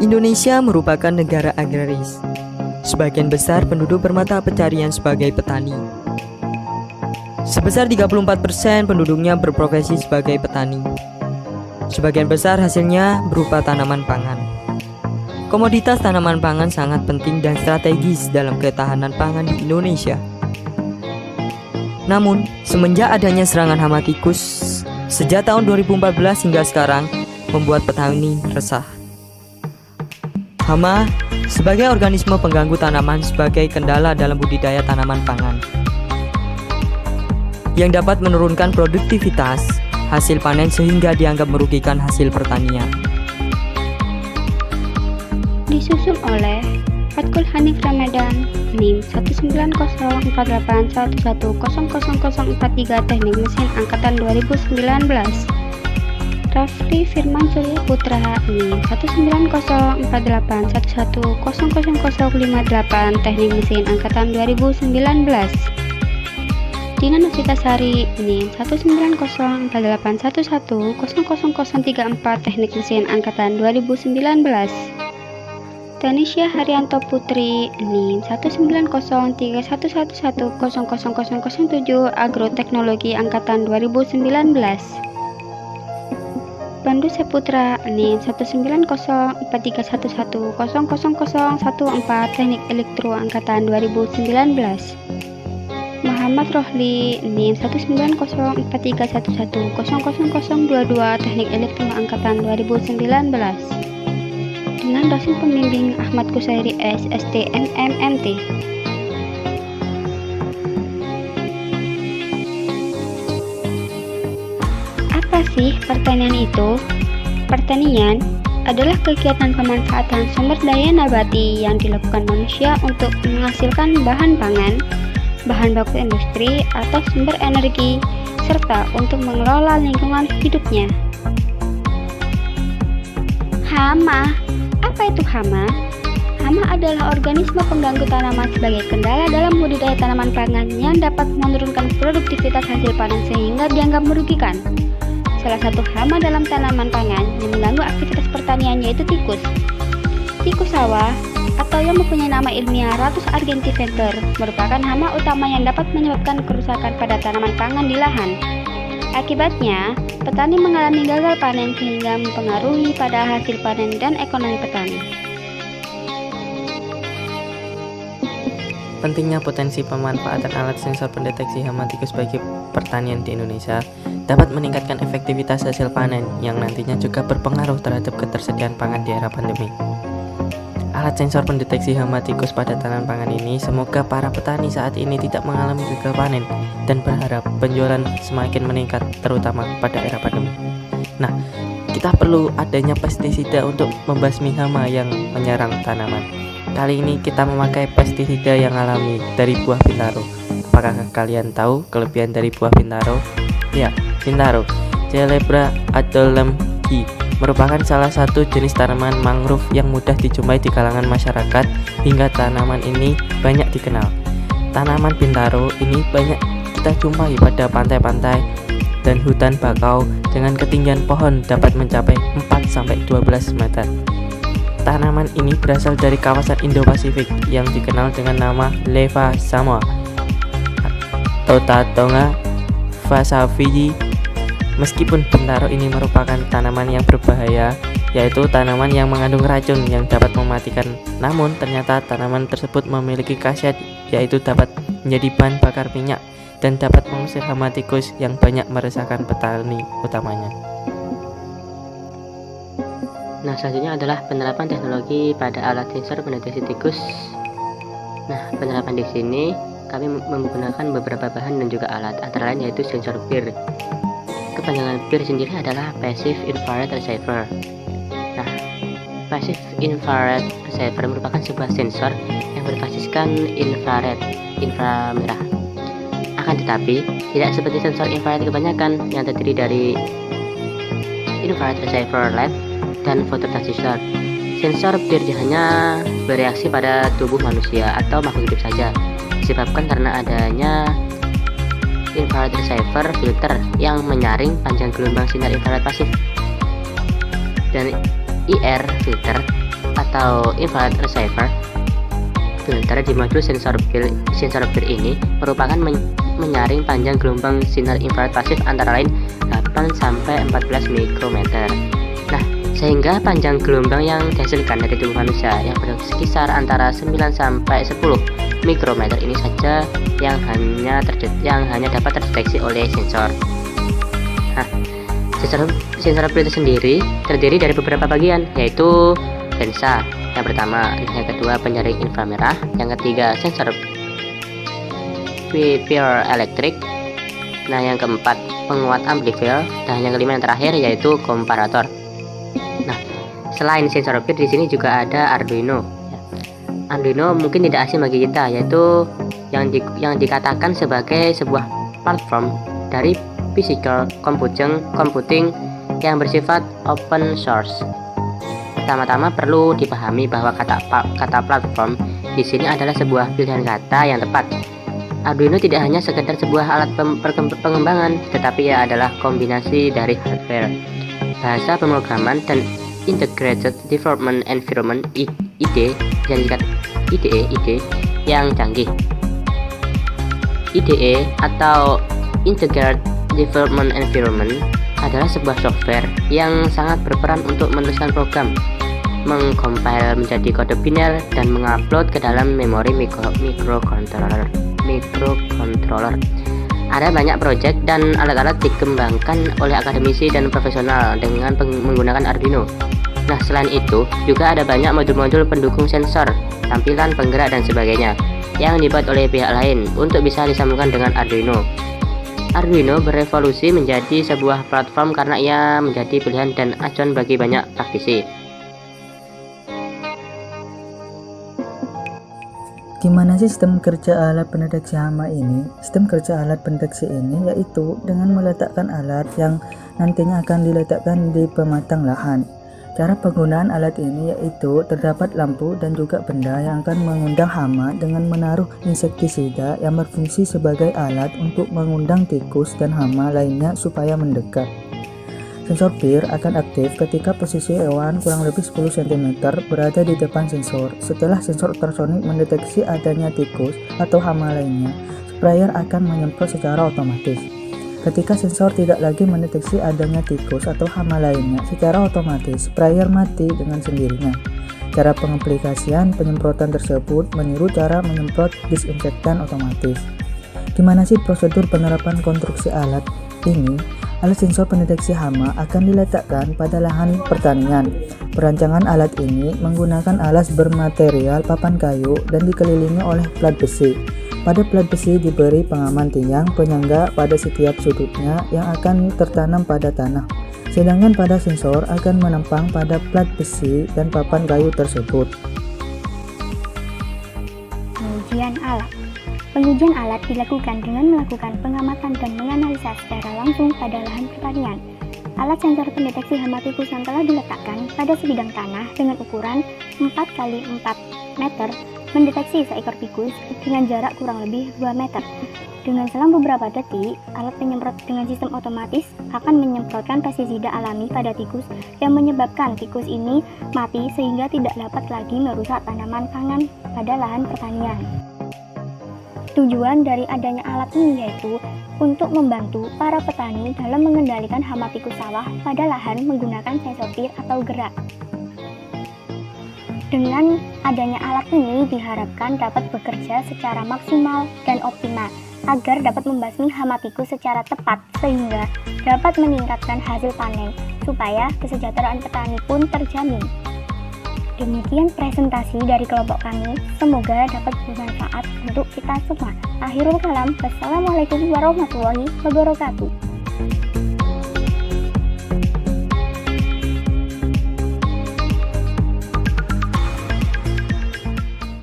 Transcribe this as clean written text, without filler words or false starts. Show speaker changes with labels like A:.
A: Indonesia merupakan negara agraris. Sebagian besar penduduk bermata pencarian sebagai petani. Sebesar 34% penduduknya berprofesi sebagai petani. Sebagian besar hasilnya berupa tanaman pangan. Komoditas tanaman pangan sangat penting dan strategis dalam ketahanan pangan di Indonesia. Namun, semenjak adanya serangan hama tikus sejak tahun 2014 hingga sekarang membuat petani resah. Hama sebagai organisme pengganggu tanaman sebagai kendala dalam budidaya tanaman pangan yang dapat menurunkan produktivitas hasil panen sehingga dianggap merugikan hasil pertanian.
B: Disusun oleh Fatkul Hanif Ramadan, NIM 1904811000043 Teknik Mesin Angkatan 2019. Rafli Firman Surya Putra, NIM 1904811000058 Teknik Mesin Angkatan 2019. Dina Novitasari, NIM 1904811000034 Teknik Mesin Angkatan 2019. Tanisya Haryanto Putri, NIM 1903111000007 Agroteknologi Angkatan 2019. Pandu Saputra, NIM 1904311000014 Teknik Elektro Angkatan 2019. Muhammad Rohli, NIM 1904311000022 Teknik Elektro Angkatan 2019. Dengan dosen pembimbing Ahmad Kusairi SST MMMT. Apa sih pertanian itu? Pertanian adalah kegiatan pemanfaatan sumber daya nabati yang dilakukan manusia untuk menghasilkan bahan pangan, bahan baku industri atau sumber energi, serta untuk mengelola lingkungan hidupnya. Hama. Apa itu hama? Hama adalah organisme pengganggu tanaman sebagai kendala dalam budidaya tanaman pangan yang dapat menurunkan produktivitas hasil panen sehingga dianggap merugikan. Salah satu hama dalam tanaman pangan yang mengganggu aktivitas pertanian yaitu tikus. Tikus sawah atau yang mempunyai nama ilmiah Rattus argentiventer merupakan hama utama yang dapat menyebabkan kerusakan pada tanaman pangan di lahan. Akibatnya, petani mengalami gagal panen sehingga mempengaruhi pada hasil panen dan ekonomi petani.
C: Pentingnya potensi pemanfaatan alat sensor pendeteksi hama tikus bagi pertanian di Indonesia dapat meningkatkan efektivitas hasil panen yang nantinya juga berpengaruh terhadap ketersediaan pangan di era pandemi. Alat sensor pendeteksi hama tikus pada tanaman pangan ini semoga para petani saat ini tidak mengalami gagal panen dan berharap penjualan semakin meningkat terutama pada era pandemi. Nah, kita perlu adanya pestisida untuk membasmi hama yang menyerang tanaman. Kali ini kita memakai pestisida yang alami dari buah Bintaro. Apakah kalian tahu kelebihan dari buah Bintaro? Ya, Bintaro, Celebra adelumgi merupakan salah satu jenis tanaman mangrove yang mudah dijumpai di kalangan masyarakat hingga tanaman ini banyak dikenal. Tanaman Bintaro ini banyak kita jumpai pada pantai-pantai dan hutan bakau dengan ketinggian pohon dapat mencapai 4-12 meter. Tanaman ini berasal dari kawasan Indo-Pasifik yang dikenal dengan nama Leva Samoa atau Tatonga Fasaviji. Meskipun Bintaro ini merupakan tanaman yang berbahaya, yaitu tanaman yang mengandung racun yang dapat mematikan, namun ternyata tanaman tersebut memiliki khasiat yaitu dapat menjadi bahan bakar minyak dan dapat mengusir hama tikus yang banyak meresahkan petani utamanya.
D: Nah, selanjutnya adalah penerapan teknologi pada alat sensor pendeteksi tikus. Nah, penerapan di sini kami menggunakan beberapa bahan dan juga alat, antara lain yaitu sensor PIR. Kepanjangan PIR sendiri adalah Passive Infrared Receiver. Nah, Passive Infrared Receiver merupakan sebuah sensor yang berbasiskan inframerah. Akan tetapi, tidak seperti sensor infrared kebanyakan yang terdiri dari infrared receiver LED dan fototransistor. Sensor PIR hanya bereaksi pada tubuh manusia atau makhluk hidup saja, disebabkan karena adanya infrared receiver filter yang menyaring panjang gelombang sinar infrared pasif, dan IR filter atau infrared receiver filter di modul sensor bir ini merupakan menyaring panjang gelombang sinar infrared pasif antara lain 8 sampai 14 mikrometer. Nah, sehingga panjang gelombang yang dihasilkan dari tubuh manusia yang berkisar antara 9 sampai 10 mikrometer ini saja yang hanya dapat terdeteksi oleh sensor. Nah, sensor bir itu sendiri terdiri dari beberapa bagian, yaitu lensa yang pertama, yang kedua penyaring inframerah, yang ketiga sensor piezoelektrik, nah yang keempat penguat amplifier, dan yang kelima yang terakhir yaitu komparator. Nah, selain sensor bir di sini juga ada Arduino. Arduino mungkin tidak asing bagi kita, yaitu yang dikatakan sebagai sebuah platform dari physical computing yang bersifat open source. Pertama-tama perlu dipahami bahwa kata platform di sini adalah sebuah pilihan kata yang tepat. Arduino tidak hanya sekedar sebuah alat pengembangan, tetapi ia adalah kombinasi dari hardware, bahasa pemrograman, dan integrated development environment IDE yang canggih. IDE atau Integrated Development Environment adalah sebuah software yang sangat berperan untuk menuliskan program, mengcompile menjadi kode biner, dan mengupload ke dalam memori microcontroller. Ada banyak proyek dan alat-alat dikembangkan oleh akademisi dan profesional dengan menggunakan Arduino. Nah, selain itu juga ada banyak modul-modul pendukung sensor, tampilan, penggerak, dan sebagainya yang dibuat oleh pihak lain untuk bisa disambungkan dengan Arduino. Arduino berevolusi menjadi sebuah platform karena ia menjadi pilihan dan acuan bagi banyak praktisi.
E: Gimana sih sistem kerja alat pendeteksi hama ini? Sistem kerja alat pendeteksi ini yaitu dengan meletakkan alat yang nantinya akan diletakkan di pematang lahan. Cara penggunaan alat ini yaitu terdapat lampu dan juga benda yang akan mengundang hama dengan menaruh insektisida yang berfungsi sebagai alat untuk mengundang tikus dan hama lainnya supaya mendekat. Sensor bir akan aktif ketika posisi hewan kurang lebih 10 cm berada di depan sensor. Setelah sensor ultrasonik mendeteksi adanya tikus atau hama lainnya, sprayer akan menyemprot secara otomatis. Ketika sensor tidak lagi mendeteksi adanya tikus atau hama lainnya, secara otomatis sprayer mati dengan sendirinya. Cara pengaplikasian penyemprotan tersebut meniru cara menyemprot disinfektan otomatis. Gimana sih prosedur penerapan konstruksi alat ini? Alat sensor pendeteksi hama akan diletakkan pada lahan pertanian. Perancangan alat ini menggunakan alas bermaterial papan kayu dan dikelilingi oleh plat besi. Pada plat besi diberi pengaman tiang penyangga pada setiap sudutnya yang akan tertanam pada tanah. Sedangkan pada sensor akan menempang pada plat besi dan papan kayu tersebut.
B: Pengujian alat. Pengujian alat dilakukan dengan melakukan pengamatan dan menganalisa secara langsung pada lahan pertanian. Alat sensor pendeteksi hama tikus yang telah diletakkan pada sebidang tanah dengan ukuran 4 x 4 meter mendeteksi seekor tikus dengan jarak kurang lebih 2 meter. Dengan selang beberapa detik, alat penyemprot dengan sistem otomatis akan menyemprotkan pestisida alami pada tikus yang menyebabkan tikus ini mati sehingga tidak dapat lagi merusak tanaman pangan pada lahan pertanian. Tujuan dari adanya alat ini yaitu untuk membantu para petani dalam mengendalikan hama tikus sawah pada lahan menggunakan sensor bir atau gerak. Dengan adanya alat ini diharapkan dapat bekerja secara maksimal dan optimal agar dapat membasmi hama tikus secara tepat sehingga dapat meningkatkan hasil panen supaya kesejahteraan petani pun terjamin. Demikian presentasi dari kelompok kami, semoga dapat bermanfaat untuk kita semua. Akhirul kalam, wassalamualaikum warahmatullahi wabarakatuh.